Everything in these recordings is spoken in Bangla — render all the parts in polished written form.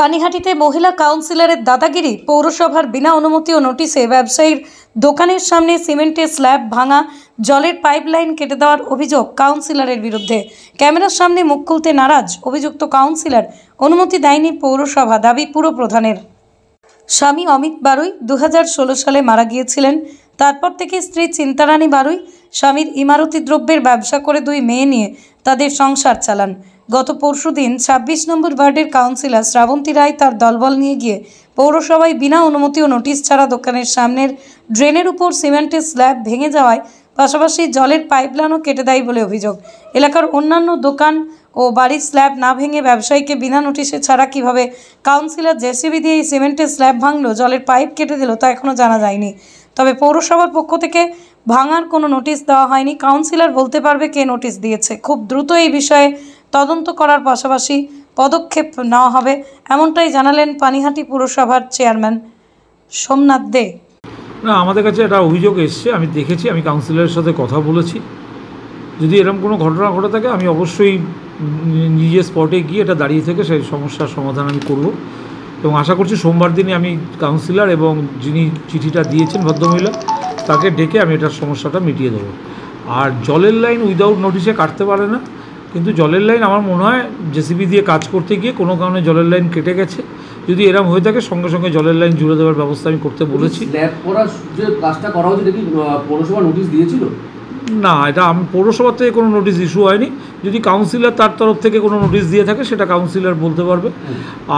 পানিহাটিতে মহিলা কাউন্সিলরের দাদাগিরি। পৌরসভার বিনা অনুমতি ও নোটিশে ব্যবসায়ীর দোকানের সামনে সিমেন্টের স্ল্যাব ভাঙা, জলের পাইপলাইন কেটে দেওয়ার অভিযোগ কাউন্সিলরের বিরুদ্ধে। ক্যামেরার সামনে মুখ খুলতে নারাজ অভিযুক্ত কাউন্সিলর। অনুমতি দেয়নি পৌরসভা, দাবি পুরপ্রধানের। স্বামী অমিত বারুই 2016 সালে মারা গিয়েছিলেন। তারপর থেকে স্ত্রী চিন্তারানী বারুই স্বামীর ইমারতি দ্রব্যের ব্যবসা করে 2 মেয়ে নিয়ে তাদের সংসার চালান। গত পরশুদিন 26 নম্বর ওয়ার্ডের কাউন্সিলর শ্রাবন্তী রায় তার দলবল নিয়ে গিয়ে পৌরসভায় বিনা অনুমতি ও নোটিশ ছাড়া দোকানের সামনের ড্রেনের উপর সিমেন্টের স্ল্যাব ভেঙে যাওয়ায় পাশাপাশি জলের পাইপলাইনও কেটে দেয় বলে অভিযোগ। এলাকার অন্যান্য দোকান ও বাড়ির স্ল্যাব না ভেঙে ব্যবসায়ীকে বিনা নোটিশে ছাড়া কিভাবে কাউন্সিলর জেসিবি দিয়ে এই সিমেন্টের স্ল্যাব ভাঙলো, জলের পাইপ কেটে দিল, তা এখনও জানা যায়নি। তবে পৌরসভার পক্ষ থেকে ভাঙার কোনো নোটিশ দেওয়া হয়নি। কাউন্সিলর বলতে পারবে কে নোটিশ দিয়েছে। খুব দ্রুত এই বিষয়ে তদন্ত করার পাশাপাশি পদক্ষেপ নেওয়া হবে, এমনটাই জানালেন পানিহাটি পুরসভার চেয়ারম্যান সোমনাথ দে। না, আমাদের কাছে একটা অভিযোগ এসছে, আমি দেখেছি, আমি কাউন্সিলরের সাথে কথা বলেছি। যদি এরকম কোনো ঘটনা ঘটে থাকে আমি অবশ্যই নিজে স্পটে গিয়ে এটা দাঁড়িয়ে থেকে সেই সমস্যার সমাধান আমি করব এবং আশা করছি সোমবার দিনে আমি কাউন্সিলর এবং যিনি চিঠিটা দিয়েছেন ভদ্রমহিলা তাকে ডেকে আমি এটার সমস্যাটা মিটিয়ে দেবো। আর জলের লাইন উইদাউট নোটিশে কাটতে পারে না, কিন্তু জলের লাইন আমার মনে হয় জেসিবি দিয়ে কাজ করতে গিয়ে কোনো কারণে জলের লাইন কেটে গেছে। যদি এরকম হয়ে থাকে সঙ্গে সঙ্গে জলের লাইন জুড়ে দেওয়ার ব্যবস্থা আমি করতে বলেছি। স্ল্যাব করার যে কাজটা করা হচ্ছে দেখি পৌরসভা নোটিশ দিয়েছিল? না, এটা আমি পৌরসভা থেকে কোনো নোটিশ ইস্যু হয়নি। যদি কাউন্সিলর তার তরফ থেকে কোনো নোটিশ দিয়ে থাকে সেটা কাউন্সিলর বলতে পারবে।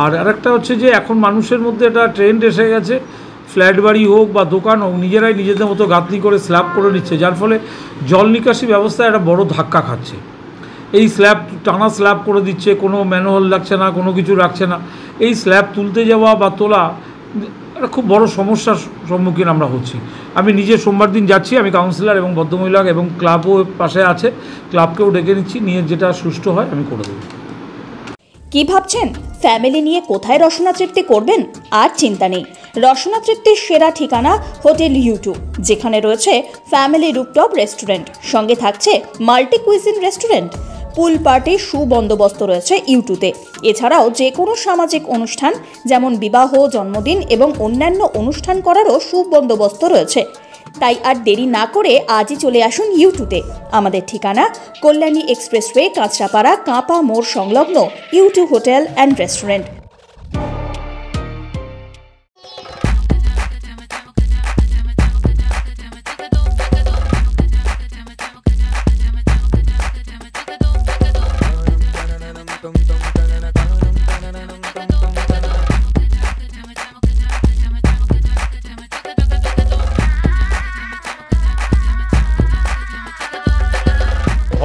আর আরেকটা হচ্ছে যে এখন মানুষের মধ্যে একটা ট্রেন্ড এসে গেছে, ফ্ল্যাট বাড়ি হোক বা দোকান হোক, নিজেরাই নিজেদের মতো গাঁথনি করে স্ল্যাব করে নিচ্ছে, যার ফলে জল নিকাশি ব্যবস্থায় একটা বড় ধাক্কা খাচ্ছে। এই স্ল্যাব টানা স্ল্যাব করে দিচ্ছে, কোনো ম্যানহোল রাখছে না, কোনো কিছু রাখছে না। এই স্ল্যাব তুলতে যাওয়া বা তোলা একটা খুব বড় সমস্যার সম্মুখীন আমরা হচ্ছি। আমি নিজে সোমবার দিন যাচ্ছি, আমি কাউন্সিলর এবং ভদ্রমহিলা এবং ক্লাবও পাশে আছে, ক্লাবকেও ডেকে নিচ্ছি, নিয়ে যেটা সুষ্ঠু হয় আমি করে দেবো। কি ভাবছেন ফ্যামিলি নিয়ে কোথায় রসনা তৃপ্তি করবেন? আর চিন্তা নেই, রসনা তৃপ্তির সেরা ঠিকানা হোটেল ইউ2, যেখানে রয়েছে ফ্যামিলি রুফটপ রেস্টুরেন্ট, সঙ্গে থাকছে মাল্টি কুইজিন রেস্টুরেন্ট। পুল পার্টির সুবন্দোবস্ত রয়েছে ইউ2তে। এছাড়াও যে কোনো সামাজিক অনুষ্ঠান যেমন বিবাহ, জন্মদিন এবং অন্যান্য অনুষ্ঠান করারও সুবন্দোবস্ত রয়েছে। তাই আর দেরি না করে আজই চলে আসুন ইউ2তে। আমাদের ঠিকানা কল্যাণী এক্সপ্রেসওয়ে, কাঁচরাপাড়া, কাঁপা মোড় সংলগ্ন ইউ2 হোটেল অ্যান্ড রেস্টুরেন্ট।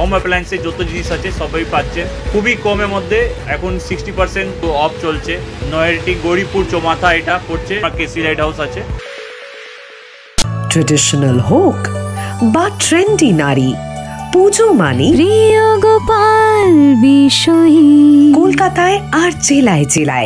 হোম অ্যাপ্লায়েন্সে যত জিনিস আছে সবই পাচ্ছেন খুবই কমের মধ্যে। এখন 60% অফ চলছে। নয়ারটি গৌরীপুর চৌমাথা এটা পড়ছে, কেসি লাইট হাউস আছে। ট্রেডিশনাল হোক বা ট্রেন্ডি নারী, পুজো মানে প্রিয় গোপাল বিষয়ী। কলকাতায় আর জেলায় জেলায়